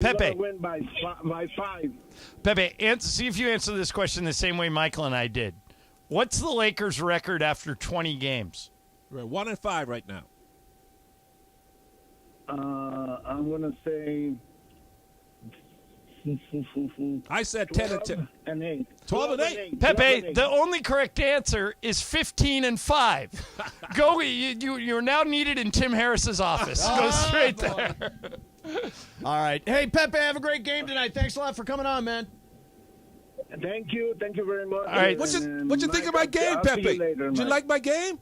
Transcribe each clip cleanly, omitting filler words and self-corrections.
Pepe. Win by 5. Pepe, see if you answer this question the same way Mychal and I did. What's the Lakers' record after 20 games? We're 1-5 right now. I'm going to say... I said 10 and 8. 12 and 8. Pepe, the only correct answer is 15-5. Go, you're now needed in Tim Harris's office. Go straight there. All right. Hey, Pepe, have a great game tonight. Thanks a lot for coming on, man. Thank you. Thank you very much. All right. What you think of my game, I'll see Pepe? you later, Did you like my game?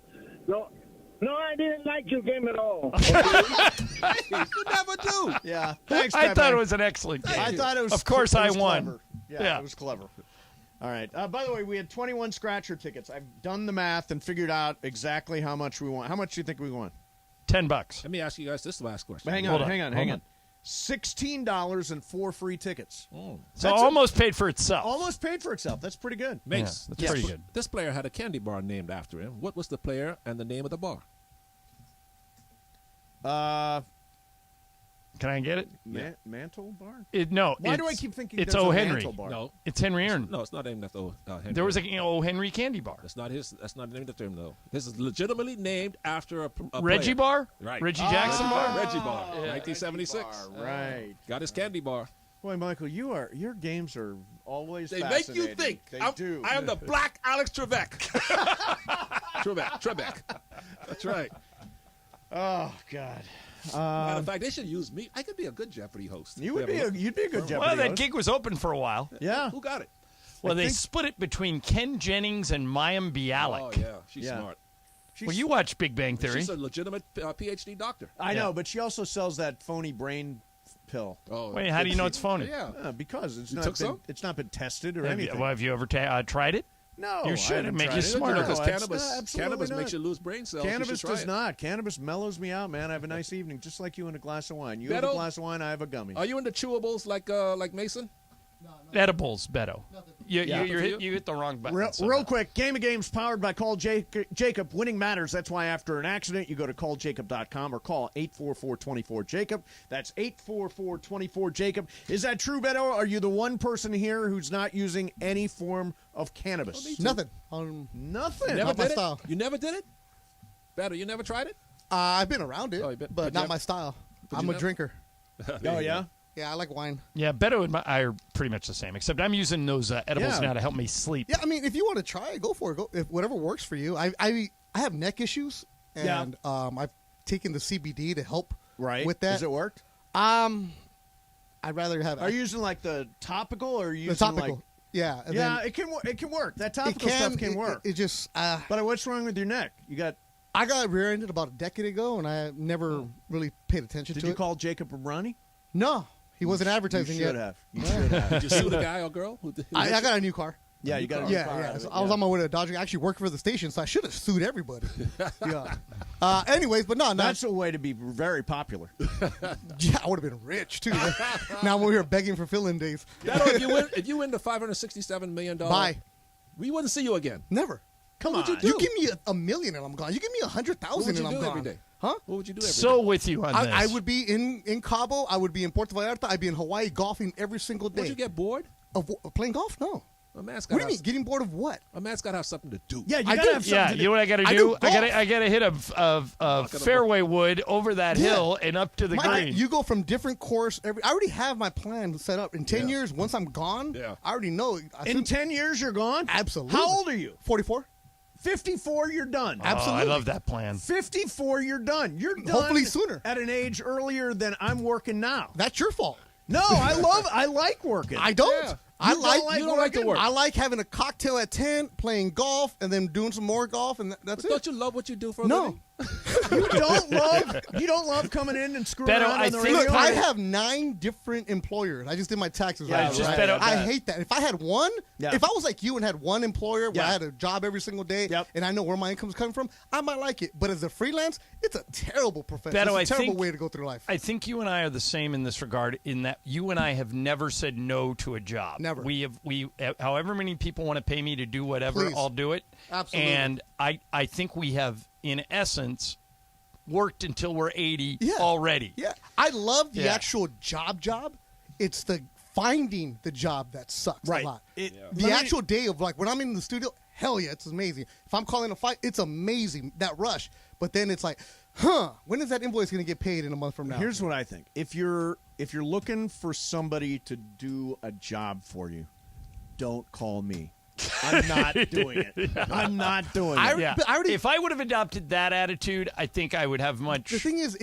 No, I didn't like your game at all. You never do. Yeah. Thanks, Pepe. I thought it was an excellent game. I thought it was. Of course, it I was won. Clever. Yeah, it was clever. All right. By the way, we had 21 scratcher tickets. I've done the math and figured out exactly how much we won. How much do you think we won? $10. Let me ask you guys this last question. Hang on. $16 and 4 free tickets. Oh. So almost paid for itself. Almost paid for itself. That's pretty good. Mace, that's pretty good. This player had a candy bar named after him. What was the player and the name of the bar? Can I get it? Mantle Bar? No. Why do I keep thinking it's there's O. a Henry? Mantle Bar? No. It's Henry Aaron. No, it's not named after Henry. There was a O. Henry candy bar. That's not his. That's not named after him, though. This is legitimately named after a Reggie player. Bar? Right. Reggie Jackson Bar? Reggie Bar. 1976. Right. Got his candy bar. Boy, Mychal, your games are always They fascinating. make you think. They do. I am the black Alex Trebek. Trebek. That's right. Oh, God. Matter of fact, they should use me. I could be a good Jeopardy host. You'd be a good Jeopardy Well, that host. gig was open for a while. Yeah. Who got it? Well, they split it between Ken Jennings and Mayim Bialik. Oh, yeah. She's smart. Well, you watch Big Bang Theory. She's a legitimate PhD doctor. I know, but she also sells that phony brain pill. Oh, Wait, how do you know it's phony? Yeah. Because it's not been tested or Have anything. have you ever tried it? No, You should. I It haven't makes tried you it. smarter. Because Absolutely cannabis not. makes you lose brain cells. Cannabis You should try does it. not. Cannabis mellows me out, man. I have a nice evening, just like you and a glass of wine. You have Beto? a glass of wine, I have a gummy. Are you into chewables like Mason? Edibles, Beto. You for hit the wrong button. Real quick, Game of Games powered by Call Jacob. Winning matters. That's why after an accident, you go to calljacob.com or call 844-24-JACOB. That's 844-24-JACOB. Is that true, Beto? Are you the one person here who's not using any form of cannabis? Nothing. Nothing. Never Not my did it? style. You never did it? Better, you never tried it? I've been around it, but but not never- my style. but I'm you a never- drinker. Oh, yeah? Yeah, I like wine. Yeah, Beto and I are pretty much the same, except I'm using those edibles Yeah. now to help me sleep. Yeah, I mean, if you want to try it, go for it. Go if whatever works for you. I have neck issues, and I've taken the CBD to help with that. Has it worked? I'd rather have. Are you using like the topical or are you the using topical? like... Yeah, and Yeah, then it can work. That topical stuff can work. It just. But what's wrong with your neck? You got... I got rear-ended about a decade ago, and I never really paid attention to it. Did you call Jacob Abrani? No, he wasn't advertising You yet. should have. You should have. Did you sue the guy or girl? I got a new car. Yeah, you got a new car out of So it, I was on my way to a Dodger. I actually worked for the station, so I should have sued everybody. Yeah. Anyways, but no, That's a way to be very popular. yeah, I would have been rich too. Now I'm over here begging for fill-in days. Beto, if you win the $567 million, Bye. We wouldn't see you again. Never. Come What on. would you do? You give me a million and I'm gone. You give me 100,000 What would and you I'm do gone. every day? Huh? What would you do every day? So with you on this. I would be in Cabo. I would be in Puerto Vallarta. I'd be in Hawaii golfing every single day. Would you get bored? Of playing golf? No. A man's What got do you mean? Getting bored of what? A man's got to have something to do. Yeah, you I gotta do. have something Yeah, to you know what I got to I do? do I got golf. to hit a fairway wood over that Yeah. hill and up to the green. You go from different course every. I already have my plan set up. In 10 years, once I'm gone, Yeah. I already know. In 10 years, you're gone? Absolutely. How old are you? 44. 54, you're done. Oh, Absolutely. I love that plan. 54, you're done. You're done. Hopefully sooner. At an age earlier than I'm working now. That's your fault. No, I like working. I don't. Yeah. I You don't like you don't like to working? work. I like having a cocktail at 10, playing golf, and then doing some more golf, and that's But it. don't you love what you do for a No. living? You don't love coming in and screwing Beto, around I on the think- radio? Look, I have 9 different employers. I just did my taxes Yeah, right. just right? Beto- I hate that. If I had one, Yeah. if I was like you and had one employer where Yeah. I had a job every single day, Yep. and I know where my income's coming from, I might like it. But as a freelance, it's a terrible profession. Beto, it's a I terrible think- way to go through life. I think you and I are the same in this regard, in that you and I have never said no to a job. Never. However many people want to pay me to do whatever, Please. I'll do it. Absolutely. And I think we have, in essence, worked until we're 80 Yeah. already. Yeah, I love the Yeah. actual job. it's the finding the job that sucks a lot. The actual day of, like, when I'm in the studio, hell yeah, it's amazing. If I'm calling a fight, it's amazing, that rush. But then it's like, when is that invoice going to get paid in a month from now? Here's what I think. If you're looking for somebody to do a job for you, don't call me. I'm not doing it. I'm not doing it. If I would have adopted that attitude, I think I would have much. The thing is,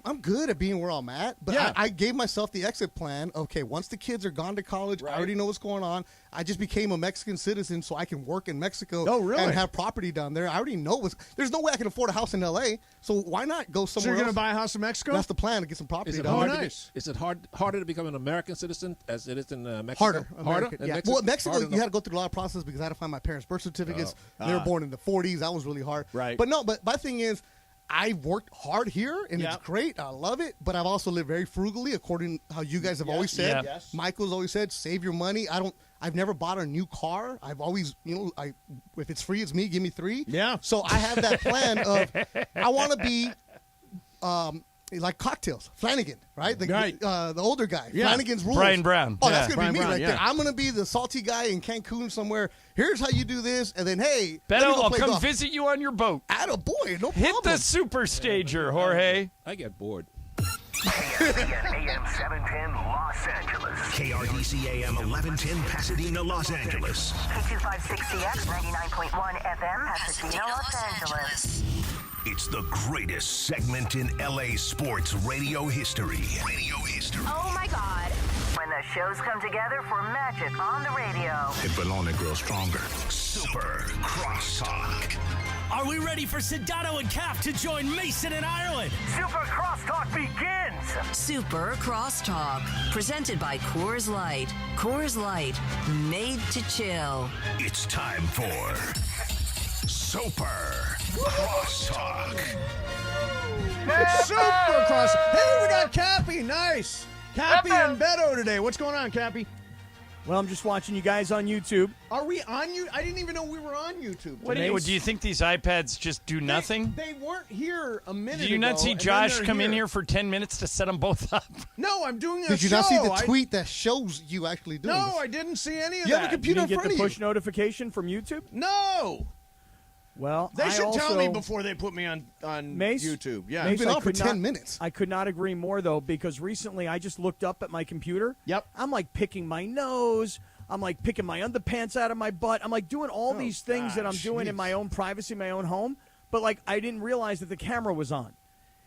I'm good at being where I'm at, but I gave myself the exit plan. Okay, once the kids are gone to college, I already know what's going on. I just became a Mexican citizen so I can work in Mexico and have property down there. I already know there's no way I can afford a house in L.A., so why not go somewhere So you're else? going to buy a house in Mexico? That's the plan, to get some property down hard there. nice. Is it harder to become an American citizen as it is in Mexico? Harder? In Yeah. Mexico? Well, Mexico, you had to go through a lot of process because I had to find my parents' birth certificates. They were born in the 40s. That was really hard. Right. But no, but my thing is, I've worked hard here, and it's great. I love it. But I've also lived very frugally, according to how you guys have always said. Yeah. Michael's always said, save your money. I've never bought a new car. I've always, if it's free, it's me. Give me 3. Yeah. So I have that plan of I want to be like Cocktails, Flanagan, right? The older guy. Yeah. Flanagan's Rules. Brian Brown. Oh, that's Yeah. going to be me Brian right Brown, there. I'm going to be the salty guy in Cancun somewhere. Here's how you do this. And then, hey, let me Beto, go I'll play come golf. visit you on your boat. Attaboy, no problem. Hit the super stager, Jorge. I get bored. ESPN AM 710 Los Angeles. KRDC AM 1110 Pasadena, Los Angeles. K256CX 99.1 FM Pasadena, Los Angeles. It's the greatest segment in LA sports radio history. Oh my God. When the shows come together for magic on the radio. It will only grow stronger. Super Crosstalk. Are we ready for Sedano and Cap to join Mason in Ireland? Super Crosstalk begins. Super Crosstalk, presented by Coors Light. Coors Light, made to chill. It's time for Super Crosstalk. Super cross. Hey, we got Cappy. Nice. Cappy and Beto today. What's going on, Cappy? Well, I'm just watching you guys on YouTube. Are we on you? I didn't even know we were on YouTube. What do you think these iPads just do nothing? They weren't here a minute ago. Do you not see and then Josh they're come in here for 10 minutes to set them both up? No, I'm doing a Did you show. not see the tweet that shows you actually doing No, this? I didn't see any of You that. have a computer You in didn't front get of the you. push notification from YouTube? No. Well, They I should also, tell me before they put me on Mace, YouTube. Yeah. Mace, You've been I on for could 10 minutes. I could not agree more, though, because recently I just looked up at my computer. Yep. I'm like picking my nose. I'm like picking my underpants out of my butt. I'm like doing all these things that I'm doing in my own privacy, my own home. But like I didn't realize that the camera was on.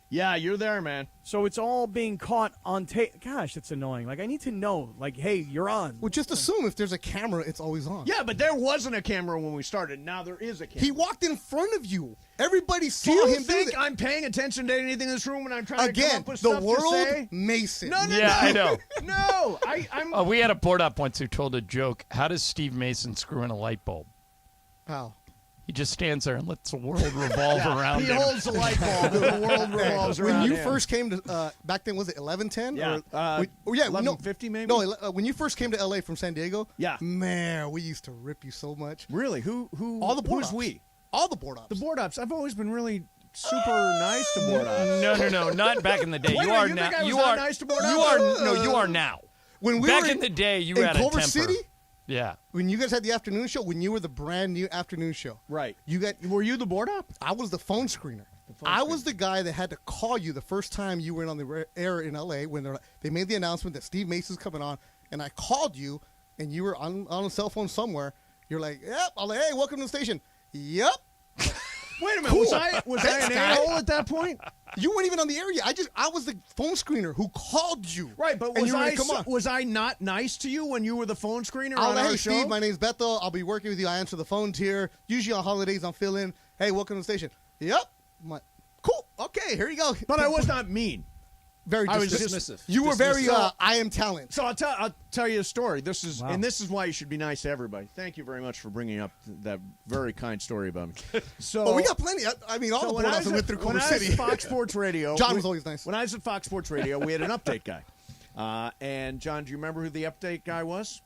Yeah, you're there, man. So it's all being caught on tape. Gosh, that's annoying. Like I need to know, like, hey, you're on. Well, just assume if there's a camera, it's always on. Yeah, but there wasn't a camera when we started. Now there is a camera. He walked in front of you. Everybody saw Do you him think do that. I'm paying attention to anything in this room when I'm trying to come Again, up with the stuff to world, say? Mason. No, Yeah, I know. No, I'm. We had a board up once who told a joke. How does Steve Mason screw in a light bulb? How? He just stands there and lets the world revolve around He him. holds the light bulb and the world revolves around When you him. first came to, back then, was it 1110? Yeah. Yeah, 1150 maybe? No, when you first came to LA from San Diego, Yeah. man, we used to rip you so much. Really? Who? All the board Who's ops. we? All the board ops. The board ups. I've always been really super nice to board ups. No, not back in the day. Wait a you minute, are you now. think I was You not are. nice to board You ups? are. No, you are now. When we Back were in the day, you in had a Culver temper. City, Yeah. when you guys had the afternoon show, when you were the brand new afternoon show, Right. Were you the board up? I was the phone screener. I was the guy that had to call you the first time you went on the air in LA when they made the announcement that Steve Mason's coming on, and I called you, and you were on a cell phone somewhere. You're like, yep. I'm like, hey, welcome to the station. Yep. Wait a minute. Cool. Was I Thanks, an guy. a-hole at that point? You weren't even on the air yet. I was the phone screener who called you. Right, but And was you were I like, come on. was I not nice to you when you were the phone screener I'll on like, our hey, show? Steve, my name's Beto. I'll be working with you. I answer the phones here. Usually on holidays, I'm filling. Hey, welcome to the station. Yep. I'm like, cool. Okay, here you go. But I was not mean. Very I was dismissive. Dismissive. You were very, Dismissive. I am talent. So I'll tell you a story. This is why you should be nice to everybody. Thank you very much for bringing up that very kind story about me. So Oh, we got plenty. I mean, all the when board I ups was went through at- Culver when I was City. at Fox Sports Radio, John was always nice. When I was at Fox Sports Radio, we had an update guy. And John, do you remember who the update guy was?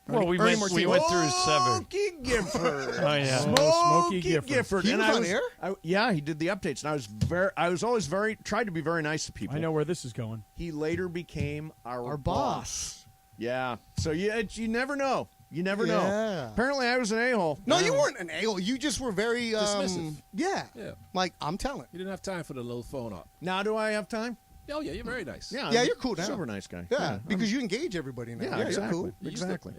Well, we went through 7. Smokey Gifford. Oh yeah, Smokey Gifford. He was on air? Yeah, he did the updates, and I was always tried to be very nice to people. I know where this is going. He later became our boss. Yeah. So you never know. You never know. Apparently, I was an a-hole. No, you weren't an a-hole. You just were very dismissive. Yeah. Like, I'm talent. You didn't have time for the little phone up. Now do I have time? Oh, yeah, you're very nice. Yeah, you're cool now. Super nice guy. Yeah, because you engage everybody now. Yeah, exactly. You're cool. Exactly.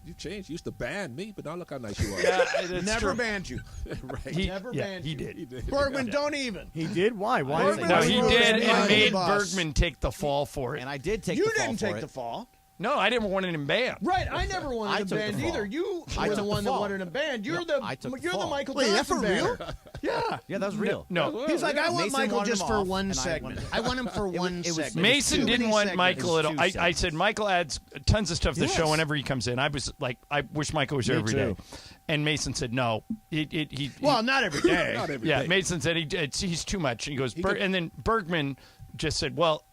You changed. You used to ban me, but now look how nice you are. Yeah, never banned you. Right. He Never banned you. did. He did. Bergman, don't even. He did? Why? Why? Bergman No, was he the did, best and made boss. Bergman take the fall for it. And I did take You the fall didn't for take it. the fall. No, I didn't want him banned. Right, I never I wanted took to the ban fall. either. You I were the took one the that fall. wanted him banned. You're I took the the fall. Michael Wait, Thompson for real? banner. Yeah. Yeah, that was real. No, He's like, I want Mason Michael wanted just him for off, one and I segment. wanted- I want him for one it was- segment. Mason Too didn't many want segments. Michael at all. Two I segments. said Michael adds tons of stuff to the Yes. show whenever he comes in. I was like, I wish Michael was there Me every too. day. And Mason said no. Well, not every day. Not every Yeah, day. Mason said he's too much. He goes, and then Bergman just said, well,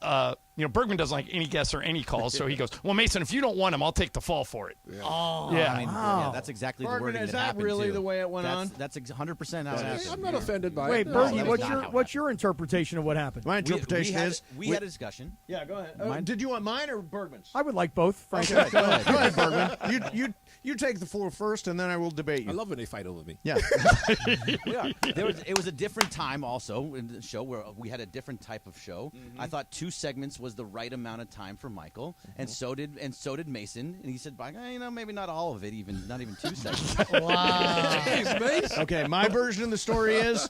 Bergman doesn't like any guests or any calls, so he goes, well, Mason, if you don't want him, I'll take the fall for it. Yeah. Oh, yeah. I mean, yeah, that's exactly the Bergman, wording is that that happened, really too. the way it went on? That's 100% how it happened. I'm not offended by Wait, it. Bergie, that is not how it what's your interpretation of what happened? My interpretation is we had a discussion. Yeah, go ahead. Did you want mine or Bergman's? I would like both, frankly. Go ahead, Bergman. You take the floor first, and then I will debate you. I love when they fight over me. Yeah. It was a different time also in the show where we had a different type of show. Mm-hmm. I thought 2 segments was the right amount of time for Michael, and so did Mason. And he said, maybe not all of it, not even 2 segments. Jeez, Okay, my version of the story is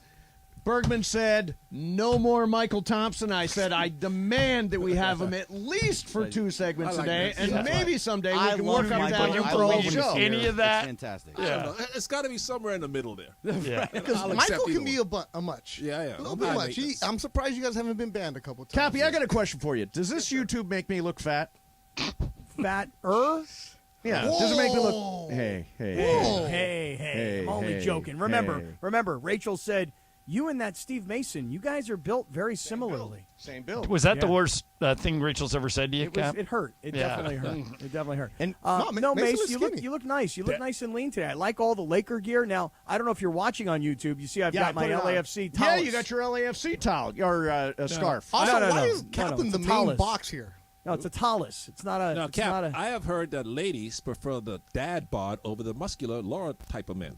Bergman said, no more Michael Thompson. I said, I demand that we have him at least for 2 segments I like a day, that. and maybe someday we I can love work on Michael. that You I for love all when he's show. here. Any of that? It's fantastic. I don't know. It's got to be somewhere in the middle there. Yeah. Because I'll accept Michael either can be a much. Yeah, yeah. A little bit High much. maintenance. I'm surprised you guys haven't been banned a couple times. Cappy, I got a question for you. Does this YouTube make me look fat? Fat-er? Yeah. Does it make me look... Hey. Hey, I'm only hey, joking. Remember, Rachel said, you and that Steve Mason, you guys are built very similarly. Same build. Was that the Yeah. worst thing Rachel's ever said to you, Cap? It hurt. It Yeah. definitely hurt. It definitely hurt. And no, Mason Mace, is you skinny. look nice. You look nice and lean today. I like all the Laker gear. Now, I don't know if you're watching on YouTube. You see, I've got my LAFC towel. Yeah, you got your LAFC towel or scarf. Also, No. why is No, Kaplan it's the a main talus. box here? No, it's a talus. It's not a. Now, it's Cap, not a. I have heard that ladies prefer the dad bod over the muscular Laura type of men.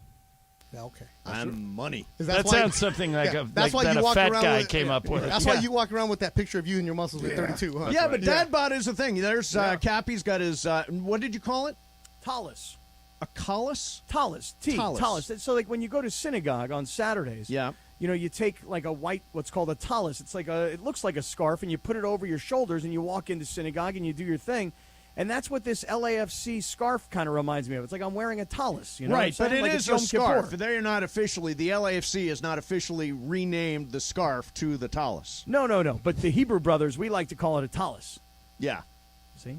Yeah, okay. And money. That sounds something like that's why that you a walk fat around guy with, came up with. That's why you walk around with that picture of you and your muscles at 32, huh? Yeah, but dad bod is the thing. There's Cappy's got his, what did you call it? talus. A collis? Talus. Talus. So, like, when you go to synagogue on Saturdays, Yeah. you take like a white, what's called a talus. It's like it looks like a scarf, and you put it over your shoulders, and you walk into synagogue, and you do your thing. And that's what this LAFC scarf kind of reminds me of. It's like I'm wearing a talus, you know? Right, but it like is Yom a scarf. Kippur. They're not officially, the LAFC has not officially renamed the scarf to the talus. No. But the Hebrew brothers, we like to call it a talus. Yeah. See?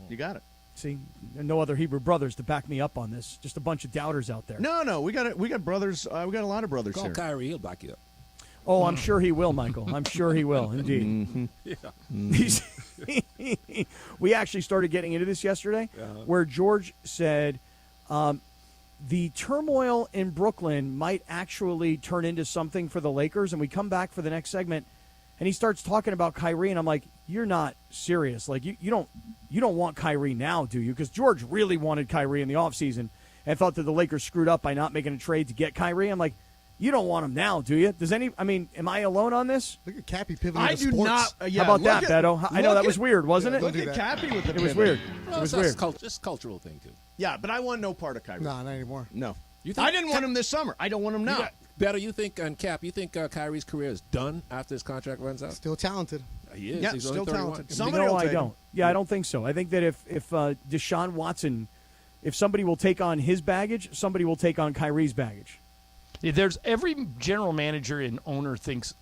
You got it. See? No other Hebrew brothers to back me up on this. Just a bunch of doubters out there. No, we got brothers. We got a lot of brothers Call here. Kyrie, he'll back you up. Oh, I'm sure he will, Michael. I'm sure he will, indeed. We actually started getting into this yesterday, where George said the turmoil in Brooklyn might actually turn into something for the Lakers, and we come back for the next segment, and he starts talking about Kyrie, and I'm like, you're not serious. Like, you don't want Kyrie now, do you? Because George really wanted Kyrie in the offseason and thought that the Lakers screwed up by not making a trade to get Kyrie. I'm like, you don't want him now, do you? Am I alone on this? Look at Cappy pivoting I to do sports. not. How about that, Beto? I know that was weird, wasn't it? Look at Cappy with the It was pivot. weird. Well, It was it's weird. It's a cultural thing, too. Yeah, but I want no part of Kyrie. No, not anymore. No. You think I didn't want him this summer. I don't want him now. Better, you think, and Cap, you think Kyrie's career is done after his contract runs out? Still talented. He is. Yeah, He's still only 31. talented. Somebody No, will I take him. don't. Yeah, I don't think so. I think that if Deshaun Watson, if somebody will take on his baggage, somebody will take on Kyrie's baggage. There's every general manager and owner thinks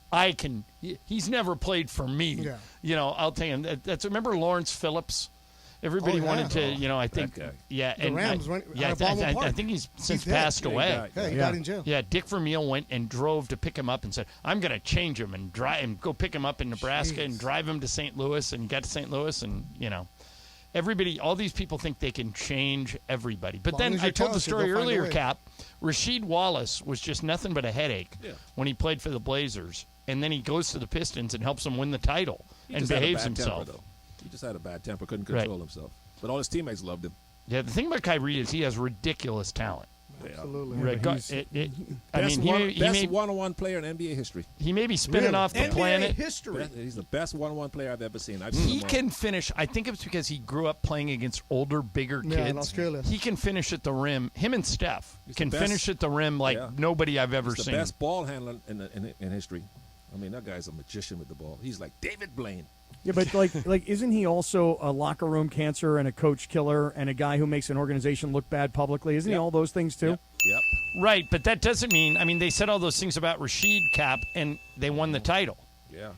he's never played for me. Yeah. I'll tell you. Remember Lawrence Phillips? Everybody wanted to, I think, guy. yeah. The and Rams went yeah, out of Baldwin I Park. think he's since dead. passed Yeah, he away. died. Yeah, he got in jail. Yeah, Dick Vermeil went and drove to pick him up and said, I'm going to change him and go pick him up in Nebraska and drive him to St. Louis, and got to St. Louis, and, everybody, all these people think they can change everybody. But then as I you're told the talented, story they'll find a earlier, way. Cap. Rasheed Wallace was just nothing but a headache when he played for the Blazers. And then he goes to the Pistons and helps them win the title and behaves himself. He just had a bad temper, couldn't control himself. But all his teammates loved him. Yeah, the thing about Kyrie is he has ridiculous talent. Absolutely. Best one-on-one player in NBA history. He may be spinning off the NBA planet. history. He's the best one-on-one player I've ever seen. He can finish. I think it's because he grew up playing against older, bigger kids. Yeah, in Australia. He can finish at the rim. Him and Steph can the best- finish at the rim like nobody I've ever He's seen. the best ball handler in history. I mean, that guy's a magician with the ball. He's like David Blaine. Yeah, but like, isn't he also a locker room cancer and a coach killer and a guy who makes an organization look bad publicly? Isn't he all those things too? Yep. Right, but that doesn't mean. I mean, they said all those things about Rasheed, Cap, and they won the title.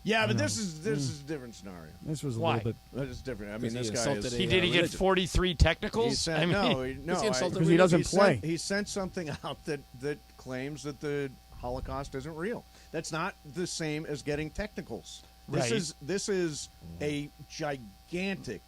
Yeah, but this is a different scenario. This was a Why? little bit. That is different. I mean, Because this he guy is. insulted Did he get 43 technicals? He sent, I mean, no, Because he doesn't play. He sent something out that claims that the Holocaust isn't real. That's not the same as getting technicals. This is a gigantic,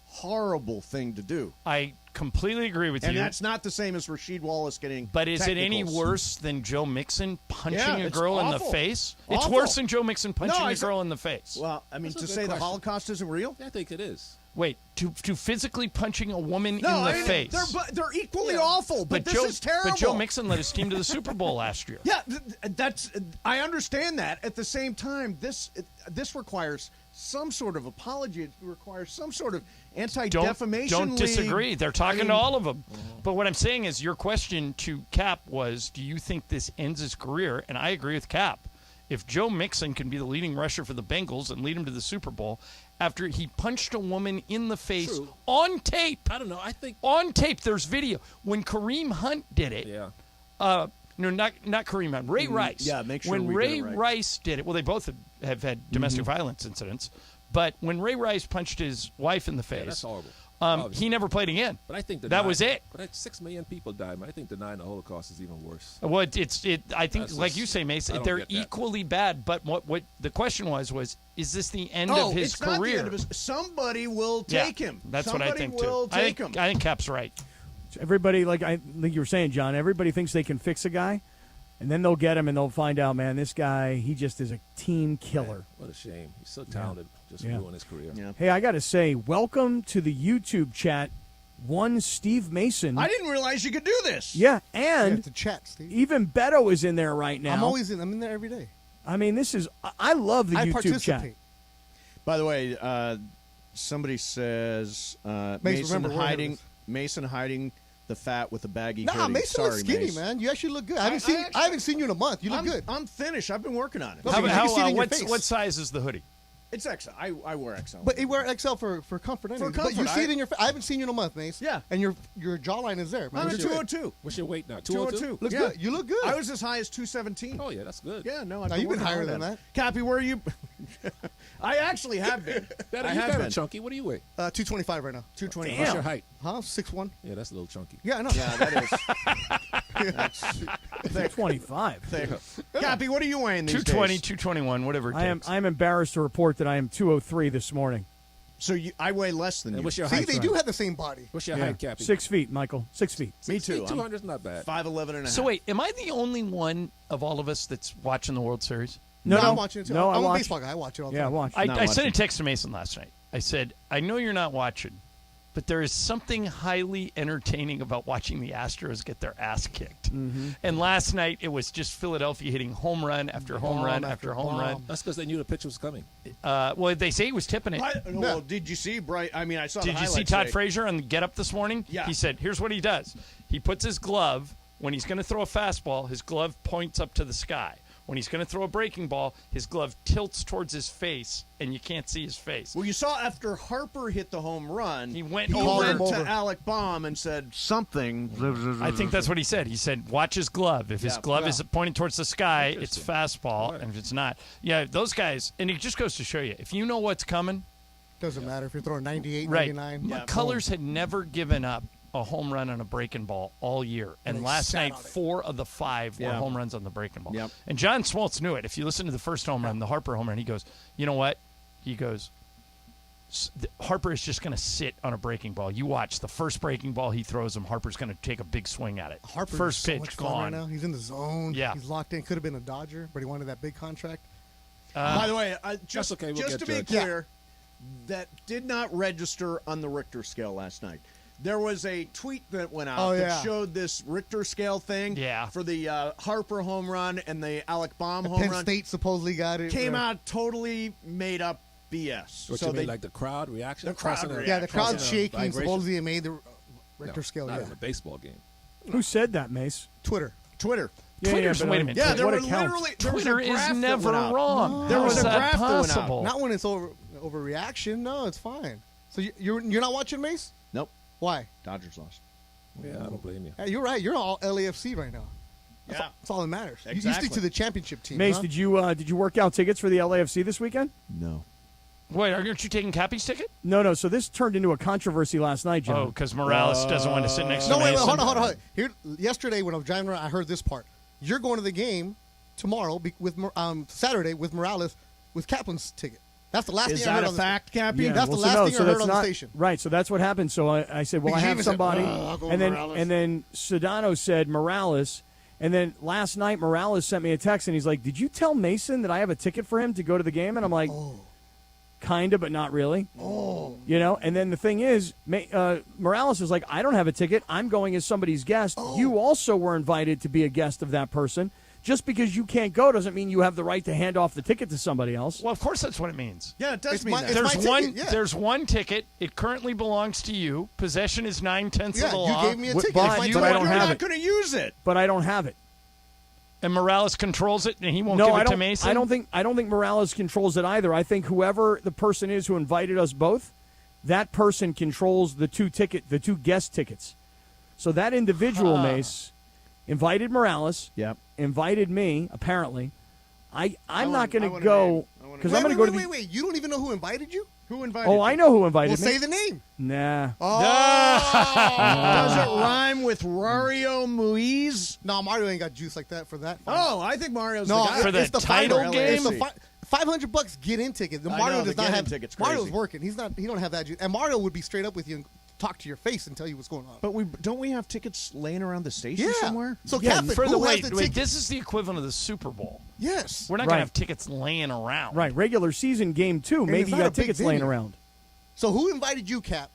horrible thing to do. I completely agree with And you. that's not the same as Rasheed Wallace getting. But is it any technicals. worse than Joe Mixon punching a it's girl in the awful. face? It's Awful. worse than Joe Mixon punching I a said- girl in the face. Well, I mean, That's a to good say the question. Holocaust isn't real? I think it is. Wait, to physically punching a woman in the I mean, face. They're equally awful, but this is terrible. But Joe Mixon led his team to the Super Bowl last year. Yeah, I understand that. At the same time, this requires some sort of apology. It requires some sort of anti-defamation. Don't disagree. league. They're talking I mean, to all of them. But what I'm saying is, your question to Cap was, do you think this ends his career? And I agree with Cap. If Joe Mixon can be the leading rusher for the Bengals and lead them to the Super Bowl after he punched a woman in the face on tape. I don't know. I think on tape. There's video. When Kareem Hunt did it. Yeah. No, not Kareem Hunt. Ray Rice. Yeah, make sure when we Ray get it right. Rice did it. Well, they both have had domestic violence incidents. But when Ray Rice punched his wife in the face, that's horrible. He never played again. But I think that was it. But 6 million people died. Man. I think denying the Holocaust is even worse. Well, I think, That's like just- you say, Mace, I don't they're get that. equally bad. But what the question was, is this the end of his it's career? not the end of his. Somebody will take him. That's Somebody what I think will too. take him. I think Cap's right. Everybody, like you were saying, John, everybody thinks they can fix a guy, and then they'll get him and they'll find out, man, this guy, he just is a team killer. What a shame. He's so talented. Just ruined his career. Yeah. Hey, I got to say, welcome to the YouTube chat. One Steve Mason. I didn't realize you could do this. Yeah, and to chat, Steve. even Beto is in there right now. I'm in there every day. I mean, this is. I love the I YouTube participate. chat. By the way, somebody says Mason remember, hiding the fat with the baggy Nah, hoodie. Mason Sorry, looks skinny, Mace. man. You actually look good. I haven't seen you in a month. You look good. I'm finished. I've been working on it. No, because you can see it in your face. What size is the hoodie? It's XL. I wear XL. But you wear XL for comfort anyway. But you comfort, see it in your face. I haven't seen you in a month, Mace. Yeah. And your jawline is there. Man. I'm You at look good. 202. What's your weight now? 202. Looks Yeah. good. You look good. I was as high as 217. Oh, yeah, that's good. Yeah, no, Now, you've been higher than that. Cappy, where are you? I actually have been. Better, I you have better, been. Chunky. What do you weigh? 225 right now. 220. What's your height? Huh? 6'1". Yeah, that's a little chunky. Yeah, I know. Yeah, that is. 25. Cappy, what are you weighing these 220, days? 221, whatever it takes. I am embarrassed to report that I am 203 this morning. So I weigh less than And you. what's your See, height? they do have the same body. What's your Yeah. height, Cappy? 6 feet, Michael. 6 feet. Me too. 200 is not bad. 5'11" and a half. So wait, am I the only one of all of us that's watching the World Series? No, I'm watching it too. No, I'm a watch. baseball guy. I watch it all the Yeah, time. watch. I Not sent a watching. text to Mason last night. I said, I know you're not watching, but there is something highly entertaining about watching the Astros get their ass kicked. And last night, it was just Philadelphia hitting home run after home run after home run. That's because they knew the pitch was coming. Well, they say he was tipping it. Well, did you see Bright? I mean, I saw. Did the you see highlights Todd today. Frazier on the Get Up this morning? Yeah. He said, here's what he does. He puts his glove, when he's going to throw a fastball, his glove points up to the sky. When he's going to throw a breaking ball, his glove tilts towards his face, and you can't see his face. Well, you saw after Harper hit the home run, He went he over went him. to Alec Baum and said something. I think that's what he said. He said, watch his glove. If his glove is pointing towards the sky, it's fastball. And if it's not, those guys, and it just goes to show you, if you know what's coming. Doesn't matter if you're throwing 98, Right. 99. McCullers had never given up a home run on a breaking ball all year. And they last sat night, on it. 4 of the 5 were home runs on the breaking ball. Yep. And John Smoltz knew it. If you listen to the first home run, the Harper home run, he goes, you know what? He goes, Harper is just going to sit on a breaking ball. You watch the first breaking ball he throws him. Harper's going to take a big swing at it. Harper first so pitch much fun gone. right now. He's in the zone. Yeah, he's locked in. Could have been a Dodger, but he wanted that big contract. By the way, just okay. We'll to be clear, that did not register on the Richter scale last night. There was a tweet that went out that showed this Richter scale thing for the Harper home run and the Alec Baum home Penn run. State supposedly got it. Came out totally made up BS. What you mean, like the crowd reaction? The crowd reaction. Yeah, the crowd shaking. Supposedly it made the Richter scale. Not in a baseball game. Who said that, Mace? Twitter. Yeah, Twitter's, wait a minute. Yeah, there what were account? literally Twitter is never wrong. There was a graph possible. Not when it's overreaction. No, it's fine. So you're not watching Mace? Nope. Why? Dodgers lost. Yeah, I don't blame you. Yeah, you're right. You're all LAFC right now. Yeah, that's all that matters. Exactly. You stick to the championship team. Mace, huh? did you work out tickets for the LAFC this weekend? No. Wait, aren't you taking Cappy's ticket? No. So this turned into a controversy last night, John. Oh, because Morales doesn't want to sit next to No, wait, Mason. hold on. Here, yesterday when I was driving around, I heard this part. You're going to the game tomorrow with Saturday with Morales with Kaplan's ticket. That's the last thing I heard. Is that a fact, Cappy? Yeah, that's the last thing I heard on the station. Right, so that's what happened. So I said, well, I have somebody. And then Sedano said Morales. And then last night, Morales sent me a text, and he's like, did you tell Mason that I have a ticket for him to go to the game? And I'm like, kind of, but not really. You know, and then the thing is, Morales is like, I don't have a ticket. I'm going as somebody's guest. You also were invited to be a guest of that person. Just because you can't go doesn't mean you have the right to hand off the ticket to somebody else. Well, of course that's what it means. Yeah, it does mean that. There's one ticket. It currently belongs to you. Possession is 9/10 of the law. You gave me a ticket. But I don't have it. You're not going to use it. But I don't have it. And Morales controls it, and he won't give it to Mason? I don't think Morales controls it either. I think whoever the person is who invited us both, that person controls the two guest tickets. So that individual, Mace, invited Morales. Yep. Invited me, apparently. I'm not going to go because I'm going to go to the. Wait. You don't even know who invited you? Who invited you? Oh, I know who invited me. Well, say the name. Nah. Does it rhyme with Rario Muiz? No, Mario ain't got juice like that for that. Oh, I think Mario's the guy. For the title game? $500 get-in ticket. Mario does not have tickets. Mario's working. He don't have that juice. And Mario would be straight up with you and talk to your face and tell you what's going on. But don't we have tickets laying around the station somewhere? So, Catholic, who has the wait, ticket? this is the equivalent of the Super Bowl. Yes. We're not going to have tickets laying around. Right, regular season game 2. Maybe you got tickets laying around. So who invited you, Cap?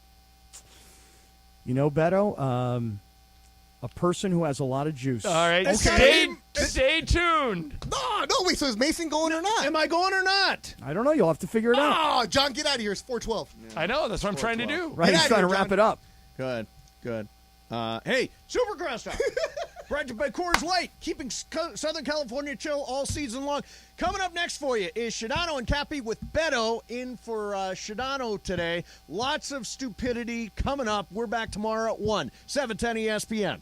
You know, Beto, a person who has a lot of juice. All right, stay tuned. No, wait, so is Mason going or not? Am I going or not? I don't know. You'll have to figure it out. Oh, John, get out of here. It's 4:12. Yeah. I know. That's what I'm trying to do. Right, he's trying to wrap it up. Good. Hey, Super Crosstalk. Brought to you by Coors Light, keeping Southern California chill all season long. Coming up next for you is Sedano and Cappy with Beto in for Sedano today. Lots of stupidity coming up. We're back tomorrow at 1, 710 ESPN.